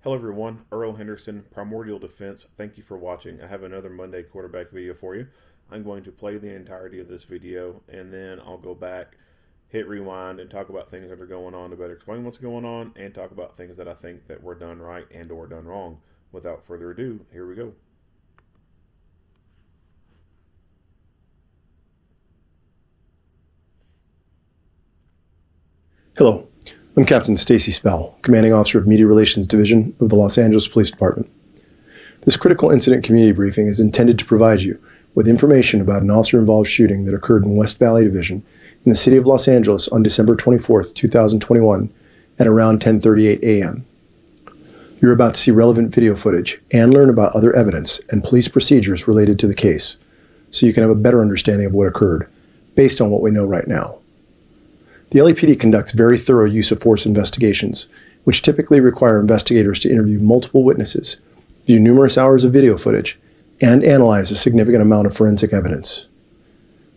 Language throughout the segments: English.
Hello everyone, Earl Henderson, Primordial Defense. Thank you for watching. I have another Monday quarterback video for you. I'm going to play the entirety of this video and then I'll go back, hit rewind, and talk about things that are going on to better explain what's going on and talk about things that I think that were done right and or done wrong. Without further ado, here we go. Hello, I'm Captain Stacy Spell, Commanding Officer of Media Relations Division of the Los Angeles Police Department. This critical incident community briefing is intended to provide you with information about an officer-involved shooting that occurred in West Valley Division in the city of Los Angeles on December 24, 2021 at around 10:38 a.m. You're about to see relevant video footage and learn about other evidence and police procedures related to the case, so you can have a better understanding of what occurred based on what we know right now. The LAPD conducts very thorough use of force investigations, which typically require investigators to interview multiple witnesses, view numerous hours of video footage, and analyze a significant amount of forensic evidence.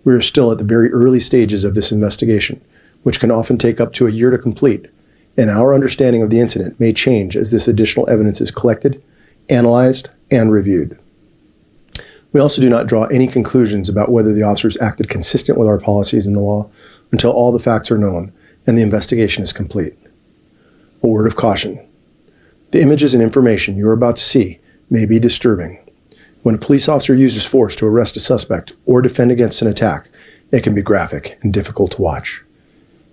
We are still at the very early stages of this investigation, which can often take up to a year to complete, and our understanding of the incident may change as this additional evidence is collected, analyzed, and reviewed. We also do not draw any conclusions about whether the officers acted consistent with our policies and the law until all the facts are known and the investigation is complete. A word of caution. The images and information you are about to see may be disturbing. When a police officer uses force to arrest a suspect or defend against an attack, it can be graphic and difficult to watch.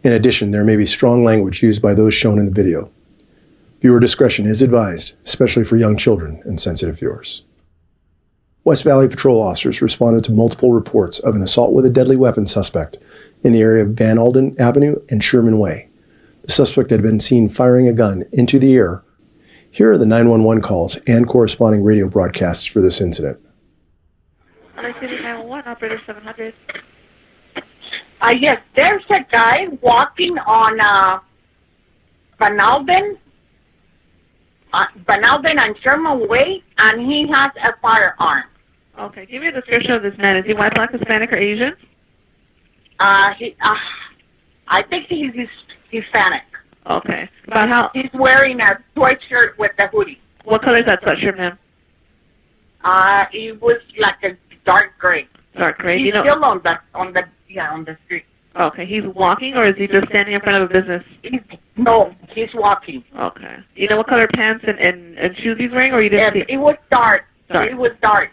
In addition, there may be strong language used by those shown in the video. Viewer discretion is advised, especially for young children and sensitive viewers. West Valley patrol officers responded to multiple reports of an assault with a deadly weapon suspect in the area of Van Alden Avenue and Sherman Way. The suspect had been seen firing a gun into the air. Here are the 911 calls and corresponding radio broadcasts for this incident. City 911, operator 700. Yes, there's a guy walking on Van Alden and Sherman Way, and he has a firearm. Okay, give me a description of this man. Is he white, black, Hispanic, or Asian? I think he's Hispanic. Okay. About how? He's wearing a sweatshirt with a hoodie. What color is that sweatshirt, ma'am? It was like a dark gray. Dark gray. He's still on the street. Okay, he's walking, or is he just standing in front of a business? He's walking. Okay. You know what color pants and shoes he's wearing, or you didn't see? It was dark. Dark. It was dark,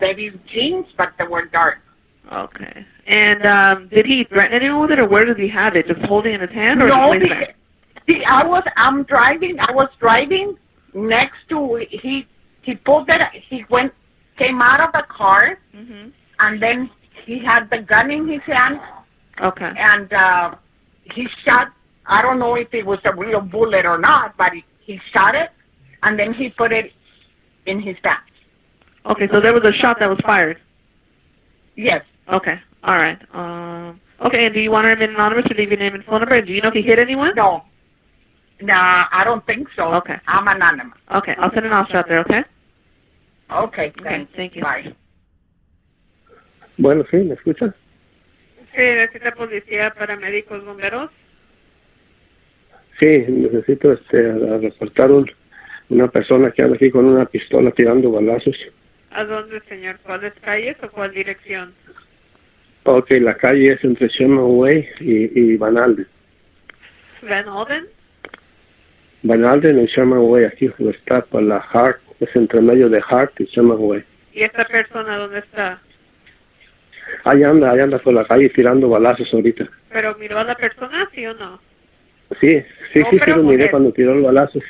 maybe jeans, but they were dark. Okay. And did he threaten anyone with it, or where does he have it? Just holding it in his hand, or No, just placing it? I was driving next to, he pulled it, came out of the car, and then he had the gun in his hand. Okay. And he shot, I don't know if it was a real bullet or not, but he shot it, and then he put it in his back. Okay, so there was a shot that was fired. Yes. Okay. All right. Okay, and do you want to remain anonymous or leave your name and phone number? Do you know if he hit anyone? No. Nah, I don't think so. Okay. I'm anonymous. Okay, I'll send an officer out there, okay? Okay, Okay, thank you. Bye. Bueno, sí, ¿me escucha? Sí, necesita policía, paramédicos, bomberos. Sí, necesito a reportar una persona que anda aquí con una pistola tirando balazos. ¿A dónde, señor? ¿Cuáles calles o cuál dirección? Ok, la calle es entre Sherman Way y Van Alden. ¿Van Alden? Van Alden y Sherman Way, aquí está por la Hart, es entre medio de Hart y Sherman Way. ¿Y esta persona dónde está? Ahí anda por la calle tirando balazos ahorita. ¿Pero miró a la persona, sí o no? Sí, ¿Hombre o lo miré mujer? cuando tiró los balazos.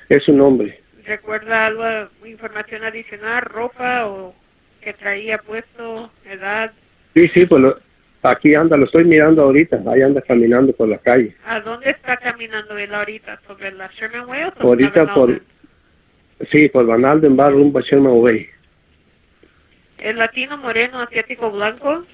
Es un hombre. ¿Recuerda algo, información adicional, ropa o que traía puesto, edad? Sí, pues aquí anda, lo estoy mirando ahorita, ahí anda caminando por la calle. ¿A dónde está caminando él ahorita? ¿Sobre la Sherman Way o sobre Ahorita la Van Alden? por Van Alden va rumbo a Sherman Way. ¿Es latino, moreno, asiático, blanco?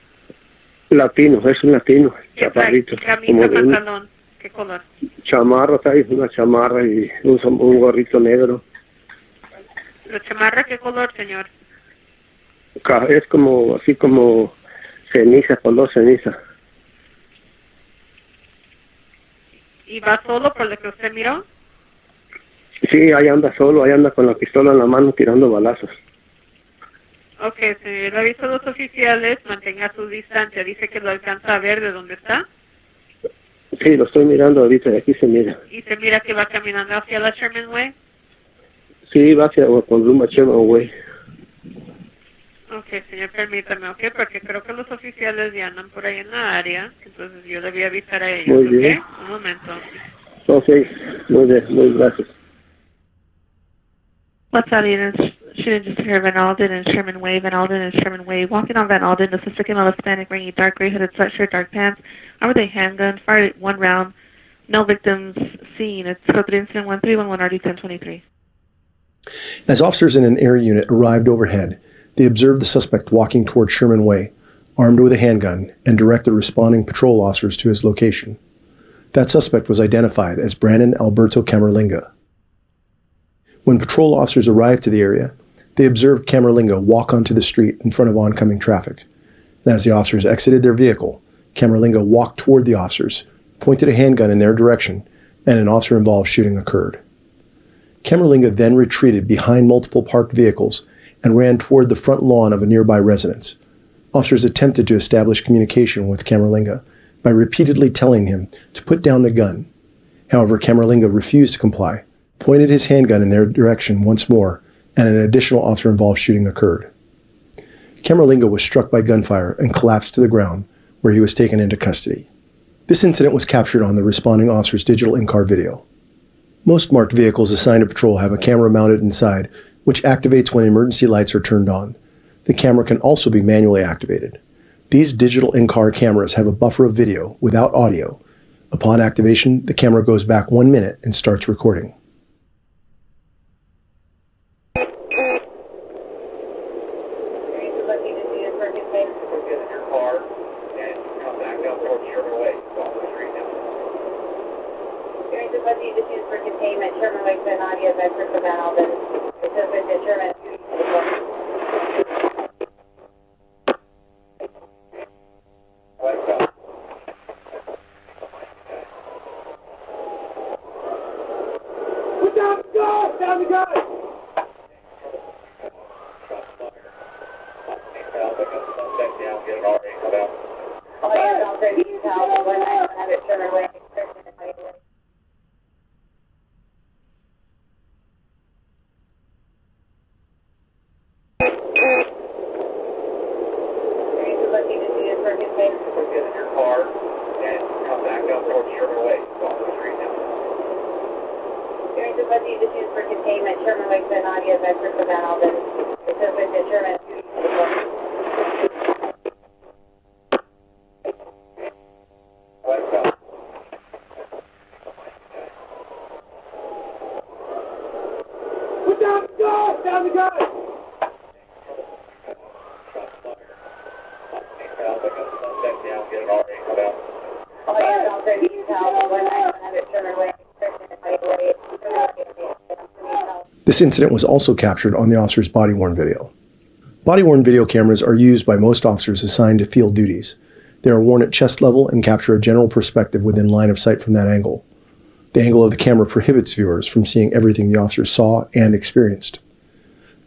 Latino, es un latino, ¿Qué trae? chaparrito. Camisa, pantalón, ¿qué color? Chamarra, trae una chamarra y un gorrito negro. ¿La chamarra qué color, señor? Es así como ceniza, color ceniza. ¿Y va solo por lo que usted miró? Sí, ahí anda solo, ahí anda con la pistola en la mano tirando balazos. Ok, señor, le aviso a los oficiales, mantenga su distancia. Dice que lo alcanza a ver de dónde está. Sí, lo estoy mirando ahorita, de aquí se mira. Y se mira que va caminando hacia la Sherman Way. Sí, va hacia con rumbo a Sherman Way. Ok, señor, permítame, ok, porque creo que los oficiales ya andan por ahí en la área. Entonces yo le voy a avisar a ellos, Muy bien. ok. Un momento. Ok, muy bien, muy gracias. West Valley is shooting just here, Van Alden and Sherman Way, Van Alden and Sherman Way. Walking on Van Alden, the sister came out Hispanic, wearing a dark gray hooded sweatshirt, dark pants, armed with a handgun, fired one round. No victims seen. It's code 3 incident 1311 RD 1023. As officers in an air unit arrived overhead, they observed the suspect walking toward Sherman Way, armed with a handgun, and directed responding patrol officers to his location. That suspect was identified as Brandon Alberto Camorlinga. When patrol officers arrived to the area, they observed Camorlinga walk onto the street in front of oncoming traffic. And as the officers exited their vehicle, Camorlinga walked toward the officers, pointed a handgun in their direction, and an officer-involved shooting occurred. Camorlinga then retreated behind multiple parked vehicles and ran toward the front lawn of a nearby residence. Officers attempted to establish communication with Camorlinga by repeatedly telling him to put down the gun. However, Camorlinga refused to comply, pointed his handgun in their direction once more, and an additional officer-involved shooting occurred. Camorlinga was struck by gunfire and collapsed to the ground, where he was taken into custody. This incident was captured on the responding officer's digital in-car video. Most marked vehicles assigned to patrol have a camera mounted inside, which activates when emergency lights are turned on. The camera can also be manually activated. These digital in-car cameras have a buffer of video without audio. Upon activation, the camera goes back 1 minute and starts recording. This incident was also captured on the officer's body-worn video. Body-worn video cameras are used by most officers assigned to field duties. They are worn at chest level and capture a general perspective within line of sight from that angle. The angle of the camera prohibits viewers from seeing everything the officer saw and experienced.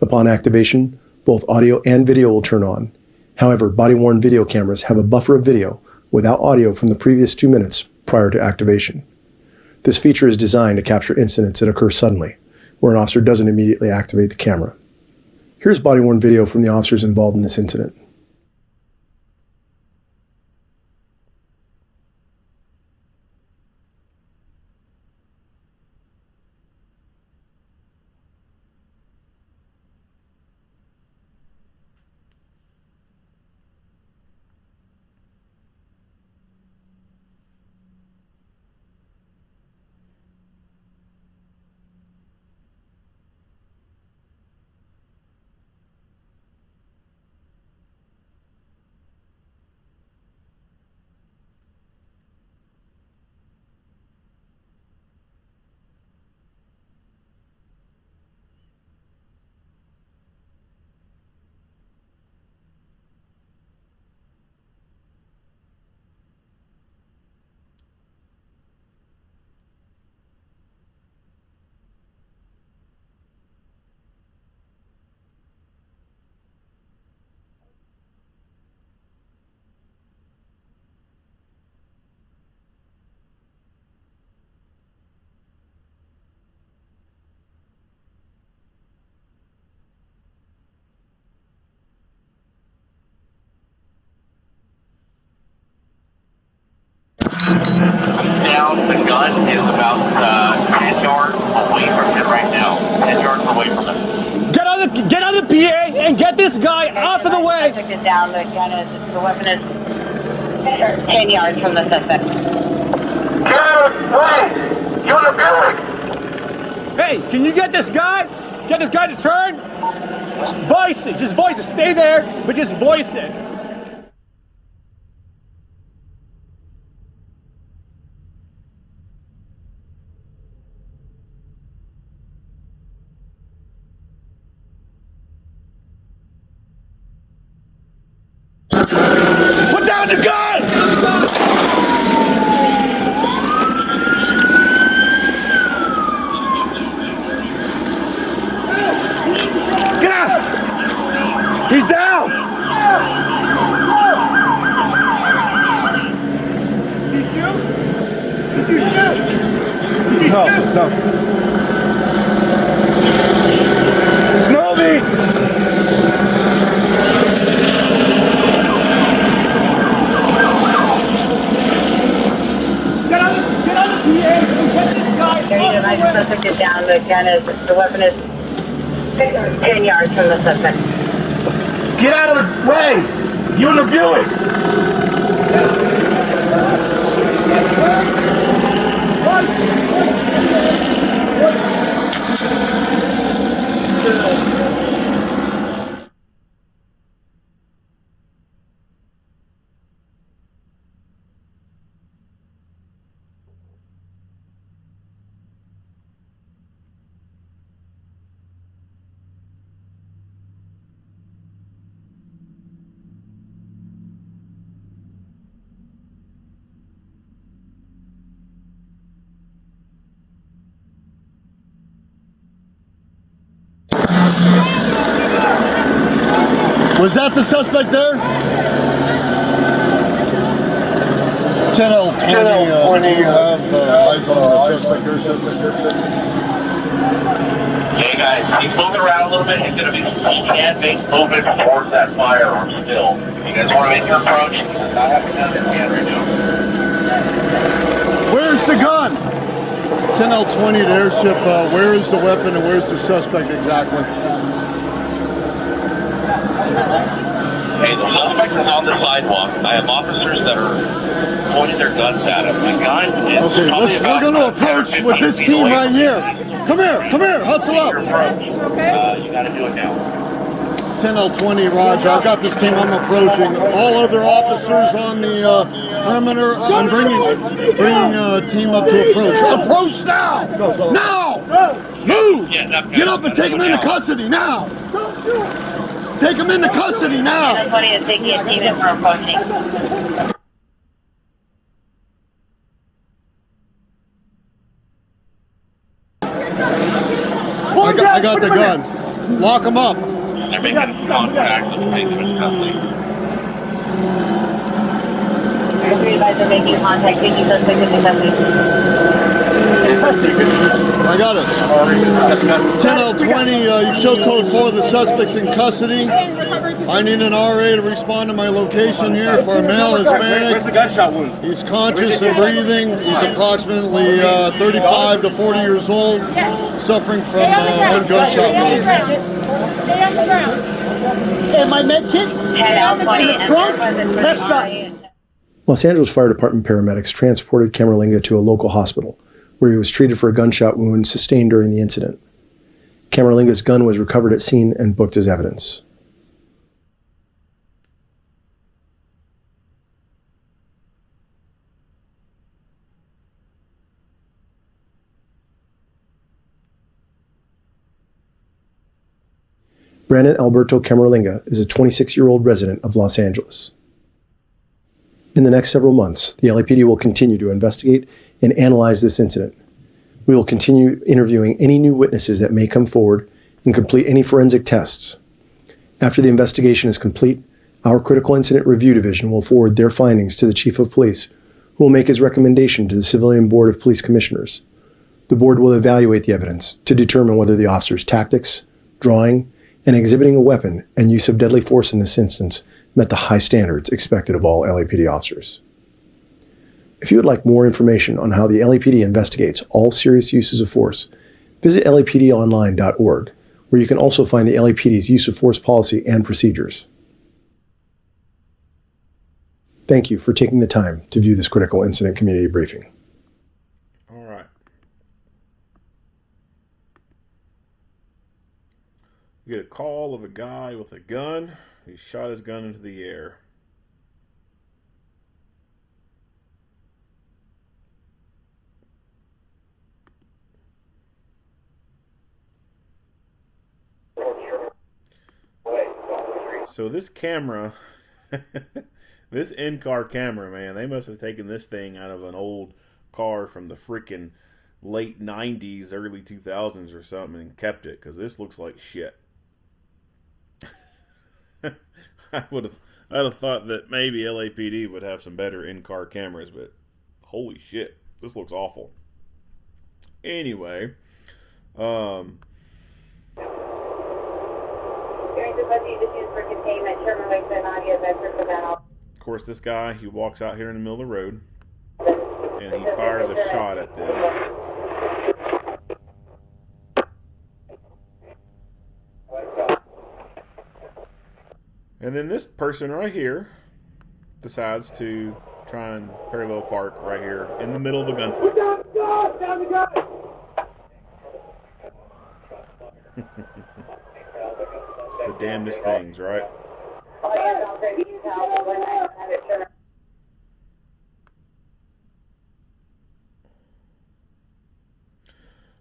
Upon activation, both audio and video will turn on. However, body-worn video cameras have a buffer of video without audio from the previous 2 minutes prior to activation. This feature is designed to capture incidents that occur suddenly, where an officer doesn't immediately activate the camera. Here's body-worn video from the officers involved in this incident. Down, the gun is about 10 yards away from him right now. 10 yards away from him. Get on the PA and get this guy off of the way. Suspect is down. The weapon is 10 yards from the suspect. Get out of the way! You're in the building! Hey, can you get this guy? Get this guy to turn? Voice it. Just voice it. Stay there, but just voice it. Put down the gun! Get out! He's down! No. Snowy! Suspect is down. The weapon is 10 yards from the suspect. Get out of the way! You in the Buick! Was that the suspect there? 10L20, do you have eyes on the suspect there? Hey guys, he's moving around a little bit. He's going to be moving towards that firearm still. You guys want to make your approach? He does not have a gun in his hand right now. Where's the gun? 10L20 to airship, where is the weapon and where's the suspect exactly? Hey, the suspect is on the sidewalk. I have officers that are pointing their guns at him. The gun is Okay, we're going to approach with this team right here. Come here, hustle up. Okay. You got to do it now. 10L20, Roger. I've got this team. I'm approaching. All other officers on the perimeter. I'm bringing a team up to approach. Approach now! Now! Move! Get up and take him into custody now! Take him into custody now! 1020 is taking a team in for approaching. I got the gun. Lock him up. They're making contact with the taking him into custody. Three advisors making contact, taking suspect into custody. I got it. 10L20, you show code 4, the suspect's in custody. I need an RA to respond to my location here for a male Hispanic. Where's the gunshot wound? He's conscious and breathing. He's approximately 35 to 40 years old, suffering from one gunshot wound. Stay on the ground. And my med kit? In the trunk? Left side. Los Angeles Fire Department paramedics transported Camorlinga to a local hospital, where he was treated for a gunshot wound sustained during the incident. Camorlinga's gun was recovered at scene and booked as evidence. Brandon Alberto Camorlinga is a 26-year-old resident of Los Angeles. In the next several months, the LAPD will continue to investigate and analyze this incident. We will continue interviewing any new witnesses that may come forward and complete any forensic tests. After the investigation is complete, our Critical Incident Review Division will forward their findings to the Chief of Police, who will make his recommendation to the Civilian Board of Police Commissioners. The board will evaluate the evidence to determine whether the officer's tactics, drawing, and exhibiting a weapon and use of deadly force in this instance met the high standards expected of all LAPD officers. If you would like more information on how the LAPD investigates all serious uses of force, visit lapdonline.org, where you can also find the LAPD's use of force policy and procedures. Thank you for taking the time to view this critical incident community briefing. All right. You get a call of a guy with a gun. He shot his gun into the air. So this camera, this in-car camera, man, they must have taken this thing out of an old car from the freaking late 90s, early 2000s or something and kept it, because this looks like shit. I'd have thought that maybe LAPD would have some better in-car cameras, but holy shit, this looks awful. Anyway, During the budget issues for containment, Sherman Way to Nadia, Bedford, Savannah. Of course, this guy, he walks out here in the middle of the road, and he fires a shot at them. And then this person right here decides to try and parallel park right here in the middle of a gunfight. The damnedest things, right?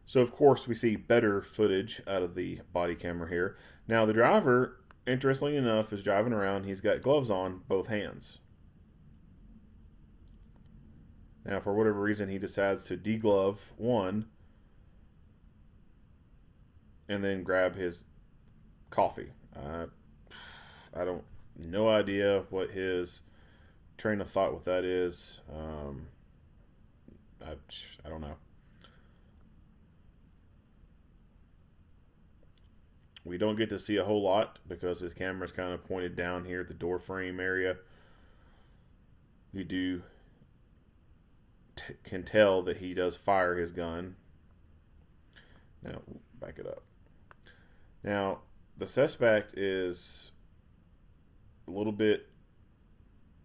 So, of course, we see better footage out of the body camera here. Now, the driver, interestingly enough, is driving around. He's got gloves on both hands. Now, for whatever reason, he decides to deglove one and then grab his coffee. I don't, no idea what his train of thought with that is. I don't know. We don't get to see a whole lot because his camera's kind of pointed down here at the door frame area. You do can tell that he does fire his gun. Now, back it up. Now, the suspect is a little bit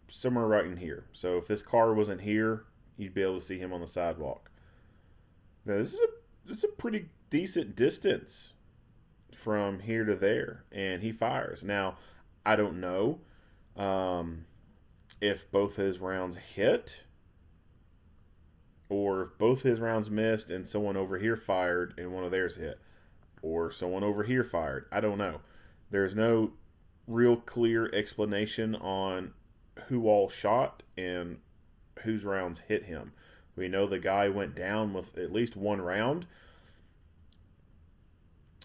somewhere right in here. So if this car wasn't here, you'd be able to see him on the sidewalk. Now, this is a pretty decent distance from here to there, and he fires. Now, I don't know if both his rounds hit or if both his rounds missed and someone over here fired and one of theirs hit, or someone over here fired. I don't know. There's no real clear explanation on who all shot and whose rounds hit him. We know the guy went down with at least one round,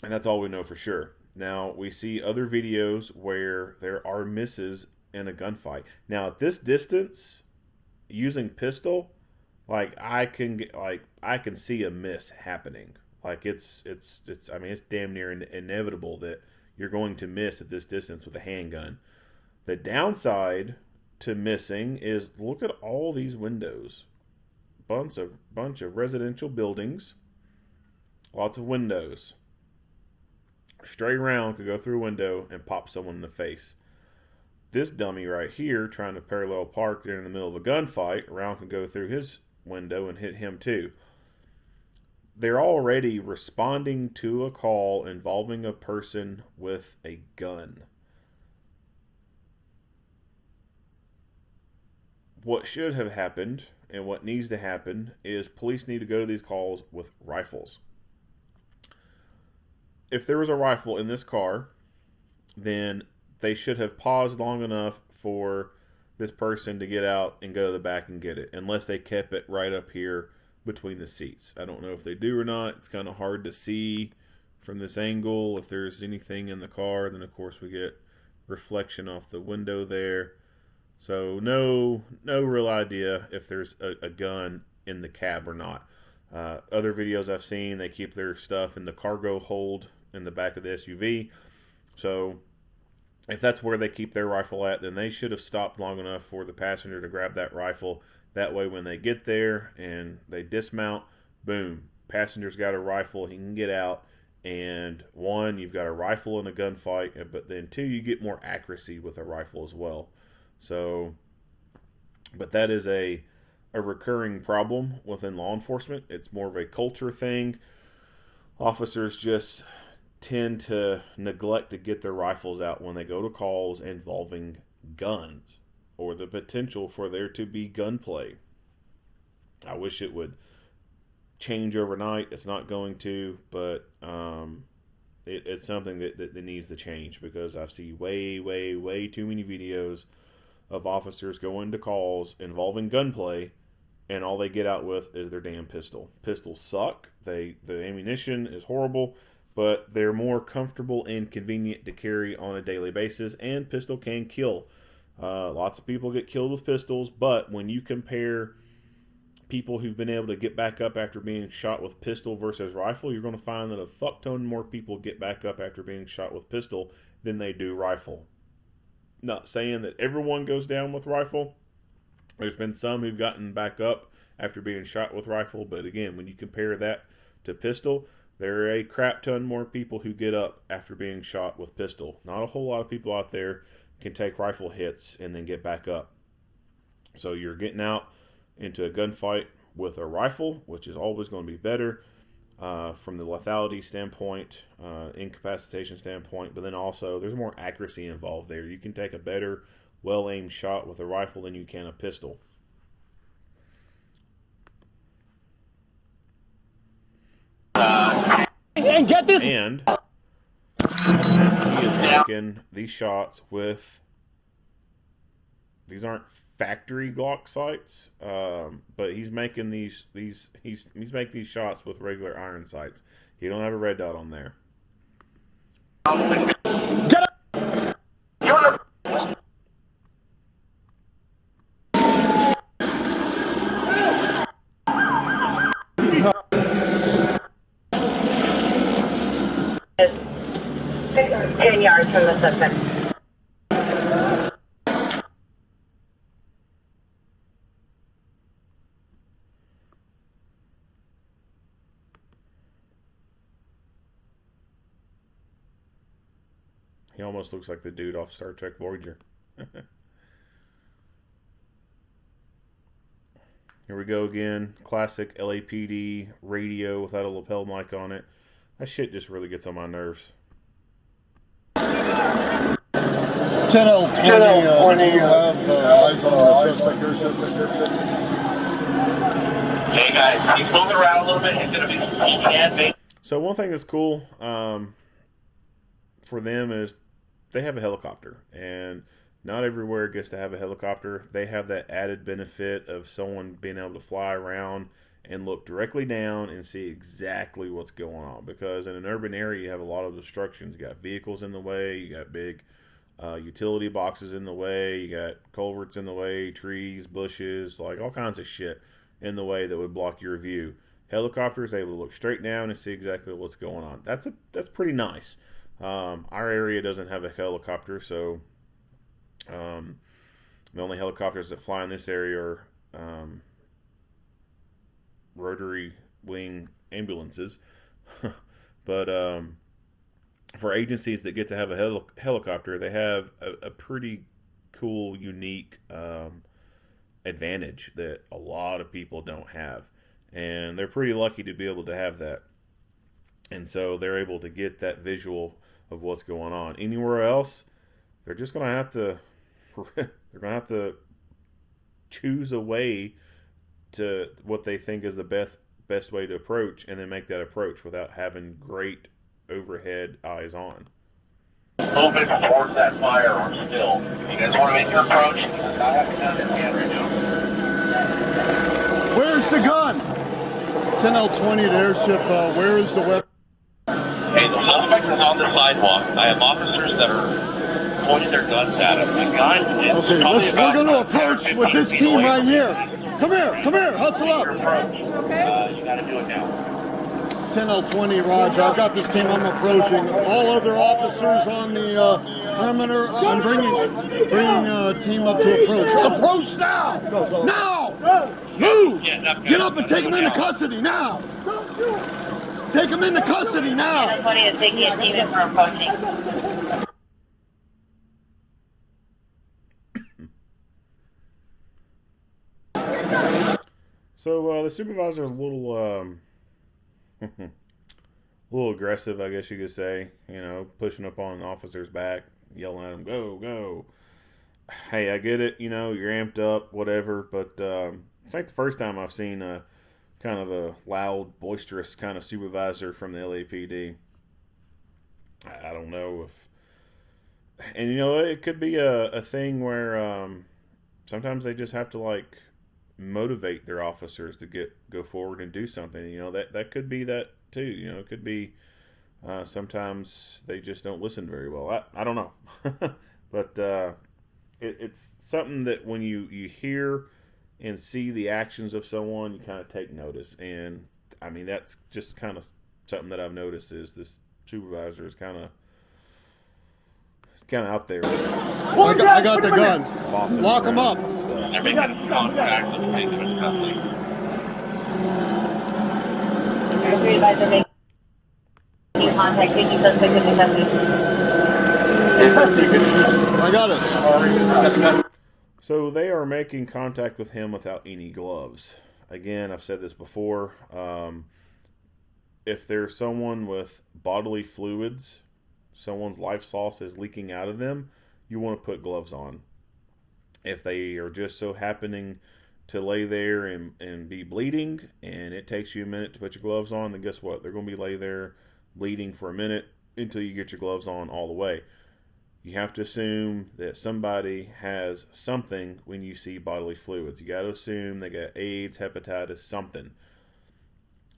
and that's all we know for sure. Now, we see other videos where there are misses in a gunfight. Now, at this distance, using pistol, I can see a miss happening. It's damn near inevitable that you're going to miss at this distance with a handgun. The downside to missing is look at all these windows. Bunch of residential buildings. Lots of windows. A stray round could go through a window and pop someone in the face. This dummy right here, trying to parallel park there in the middle of a gunfight, a round could go through his window and hit him too. They're already responding to a call involving a person with a gun. What should have happened and what needs to happen is police need to go to these calls with rifles. If there was a rifle in this car, then they should have paused long enough for this person to get out and go to the back and get it, unless they kept it right up here between the seats. I don't know if they do or not. It's kind of hard to see from this angle if there's anything in the car. Then, of course, we get reflection off the window there. So no real idea if there's a gun in the cab or not. Other videos I've seen, they keep their stuff in the cargo hold in the back of the SUV. So if that's where they keep their rifle at, then they should have stopped long enough for the passenger to grab that rifle That way when they get there and they dismount, boom, passenger's got a rifle, he can get out. And one, you've got a rifle in a gunfight, but then two, you get more accuracy with a rifle as well. So, but that is a recurring problem within law enforcement. It's more of a culture thing. Officers just tend to neglect to get their rifles out when they go to calls involving guns or the potential for there to be gunplay. I wish it would change overnight. It's not going to, but it's something that needs to change, because I've seen way too many videos of officers going to calls involving gunplay, and all they get out with is their damn pistol. Pistols suck. The ammunition is horrible, but they're more comfortable and convenient to carry on a daily basis, and pistol can kill. Lots of people get killed with pistols, but when you compare people who've been able to get back up after being shot with pistol versus rifle, you're going to find that a fuck ton more people get back up after being shot with pistol than they do rifle. Not saying that everyone goes down with rifle. There's been some who've gotten back up after being shot with rifle, but again, when you compare that to pistol, there are a crap ton more people who get up after being shot with pistol. Not a whole lot of people out there can take rifle hits and then get back up. So you're getting out into a gunfight with a rifle, which is always going to be better from the lethality standpoint, incapacitation standpoint, but then also there's more accuracy involved there. You can take a better, well-aimed shot with a rifle than you can a pistol. And get this. And he is making these shots with, these aren't factory Glock sights, but he's making he's making these shots with regular iron sights. He don't have a red dot on there. Get up. 10 yards from the suspect. He almost looks like the dude off Star Trek Voyager. Here we go again. Classic LAPD radio without a lapel mic on it. That shit just really gets on my nerves. 10L20, do you have eyes on the suspect? Hey guys, he's moving around a little bit. He's going to be speaking. So one thing that's cool for them is they have a helicopter, and not everywhere gets to have a helicopter. They have that added benefit of someone being able to fly around and look directly down and see exactly what's going on, because in an urban area you have a lot of obstructions. You got vehicles in the way, you got big utility boxes in the way, you got culverts in the way, trees, bushes, like all kinds of shit in the way that would block your view. Helicopters able to look straight down and see exactly what's going on. That's pretty nice. Our area doesn't have a helicopter, so the only helicopters that fly in this area are rotary wing ambulances. But for agencies that get to have a helicopter, they have a pretty cool, unique advantage that a lot of people don't have. And they're pretty lucky to be able to have that. And so they're able to get that visual of what's going on. Anywhere else, they're just going to have to choose a way to what they think is the best way to approach, and then make that approach without having great overhead eyes on. Moving towards that firearm still. You guys want to make your approach? I haven't done this yet right now. Where's the gun? 10L20 to airship, where is the weapon? Hey, the suspect is on the sidewalk. I have officers that are pointing their guns at him. The gun is Okay, we're going to approach with this team right here. Come here, hustle up. Okay. You got to do it now. 10L20, Roger. I've got this team. I'm approaching. All other officers on the perimeter. I'm bringing a team up to approach. Approach now! Now! Move! Get up and take him into custody now! Take him into custody now! 20 is taking a team in for approaching. So the supervisor is a little, a little aggressive, I guess you could say. You know, pushing up on the officer's back, yelling at him, "Go, go!" Hey, I get it. You know, you're amped up, whatever. But it's like the first time I've seen a kind of a loud, boisterous kind of supervisor from the LAPD. I don't know if, and you know, it could be a thing where sometimes they just have to like motivate their officers to go forward and do something. You know, that could be that too. You know, it could be sometimes they just don't listen very well. I don't know. But it's something that when you hear and see the actions of someone, you kind of take notice. And I mean, that's just kind of something that I've noticed is this supervisor is kind of out there. I got the gun. Lock him up. They're making contact with the taking in custody. Every advisor making contact, taking suspect into custody. I got it. So they are making contact with him without any gloves. Again, I've said this before. If there's someone with bodily fluids, someone's life sauce is leaking out of them, you want to put gloves on. If they are just so happening to lay there and be bleeding, and it takes you a minute to put your gloves on, then guess what? They're going to be lay there bleeding for a minute until you get your gloves on all the way. You have to assume that somebody has something when you see bodily fluids. You got to assume they got AIDS, hepatitis, something.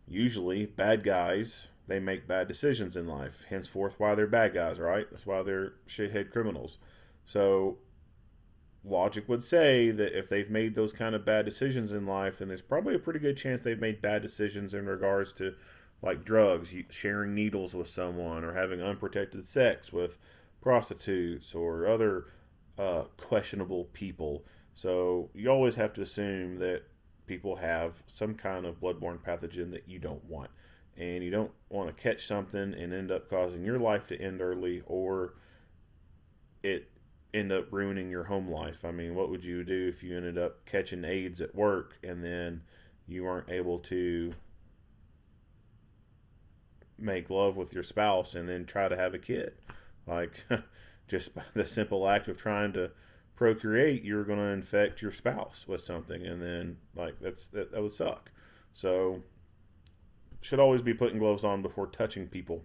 Usually, bad guys, they make bad decisions in life. Henceforth, why they're bad guys, right? That's why they're shithead criminals. So, logic would say that if they've made those kind of bad decisions in life, then there's probably a pretty good chance they've made bad decisions in regards to, like, drugs, sharing needles with someone, or having unprotected sex with prostitutes or other questionable people. So you always have to assume that people have some kind of bloodborne pathogen that you don't want. And you don't want to catch something and end up causing your life to end early, or it end up ruining your home life. I mean, what would you do if you ended up catching AIDS at work and then you weren't able to make love with your spouse and then try to have a kid? Like, just by the simple act of trying to procreate, you're going to infect your spouse with something, and then, like, that would suck. So, should always be putting gloves on before touching people.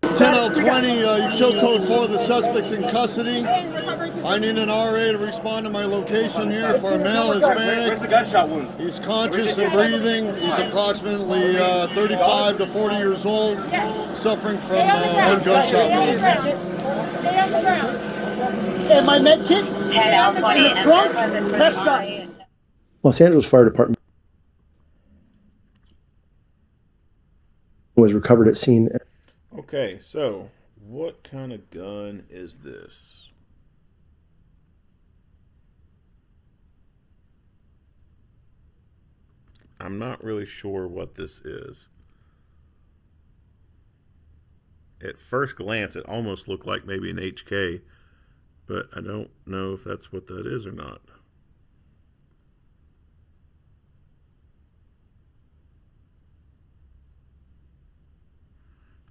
10L20, you show code 4, the suspect's in custody. I need an RA to respond to my location here for a male Hispanic. Where's the gunshot wound? He's conscious and breathing. He's approximately 35 to 40 years old, suffering from one gunshot wound. Stay on the ground. And my med kit in the trunk, left side. Los Angeles Fire Department was recovered at scene. Okay, so what kind of gun is this? I'm not really sure what this is. At first glance, it almost looked like maybe an HK, but I don't know if that's what that is or not.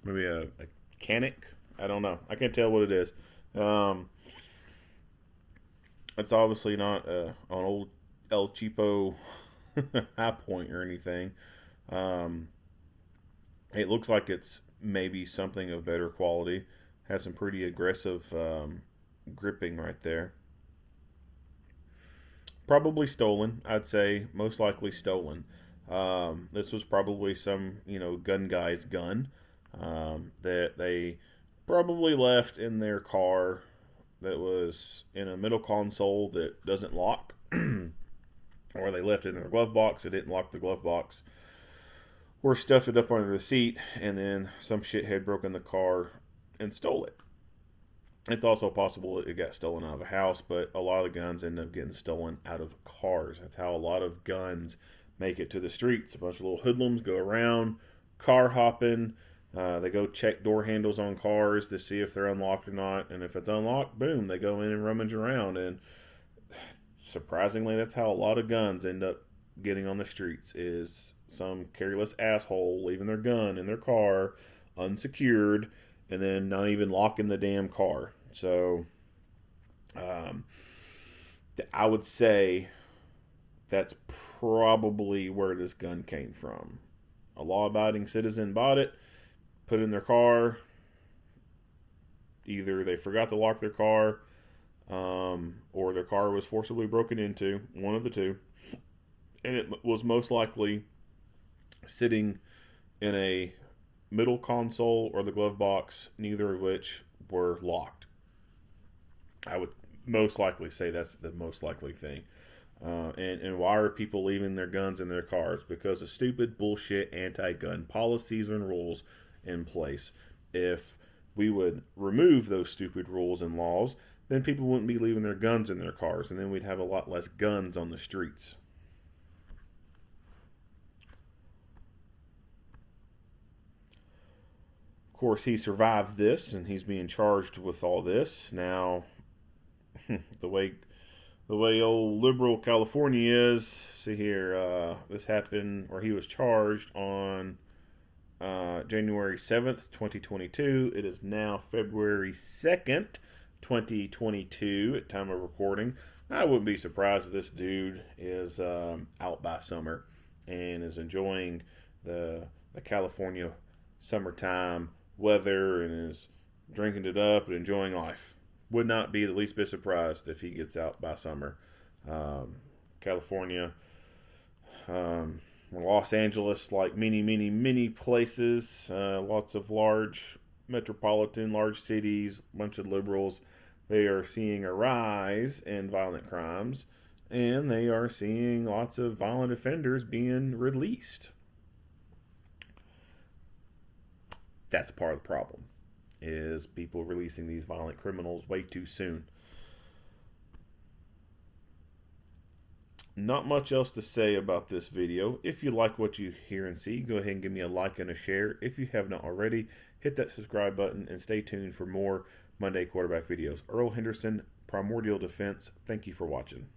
Maybe a Canic? I don't know. I can't tell what it is. It's obviously not an old El Cheapo High Point or anything. It looks like it's maybe something of better quality. Has some pretty aggressive gripping right there. Probably stolen. I'd say most likely stolen. This was probably some, gun guy's gun. That they probably left in their car that was in a middle console that doesn't lock, or they left it in their glove box, it didn't lock the glove box, or stuffed it up under the seat, and then some shithead broke in the car and stole it. It's also possible it got stolen out of a house, but a lot of the guns end up getting stolen out of cars. That's how a lot of guns make it to the streets. A bunch of little hoodlums go around, car hopping. They go check door handles on cars to see if they're unlocked or not. And if it's unlocked, boom, they go in and rummage around. And surprisingly, that's how a lot of guns end up getting on the streets, is some careless asshole leaving their gun in their car unsecured and then not even locking the damn car. So I would say that's probably where this gun came from. A law-abiding citizen bought it, put it in their car. Either they forgot to lock their car, or their car was forcibly broken into, one of the two. And it was most likely sitting in a middle console or the glove box, neither of which were locked. I would most likely say that's the most likely thing. And why are people leaving their guns in their cars? Because of stupid bullshit anti-gun policies and rules in place. If we would remove those stupid rules and laws, then people wouldn't be leaving their guns in their cars, and then we'd have a lot less guns on the streets. Of course, he survived this, and he's being charged with all this. Now, the way old liberal California is, see here, this happened, or he was charged on January 7th, 2022. It is now February 2nd, 2022 at time of recording. I wouldn't be surprised if this dude is out by summer and is enjoying the California summertime weather and is drinking it up and enjoying life. Would not be the least bit surprised if he gets out by summer. California, Los Angeles, like many places, lots of large cities, bunch of liberals. They are seeing a rise in violent crimes, and they are seeing lots of violent offenders being released. That's part of the problem, is people releasing these violent criminals way too soon. Not much else to say about this video. If you like what you hear and see, go ahead and give me a like and a share. If you have not already, hit that subscribe button and stay tuned for more Monday quarterback videos. Earl Henderson, Primordial Defense. Thank you for watching.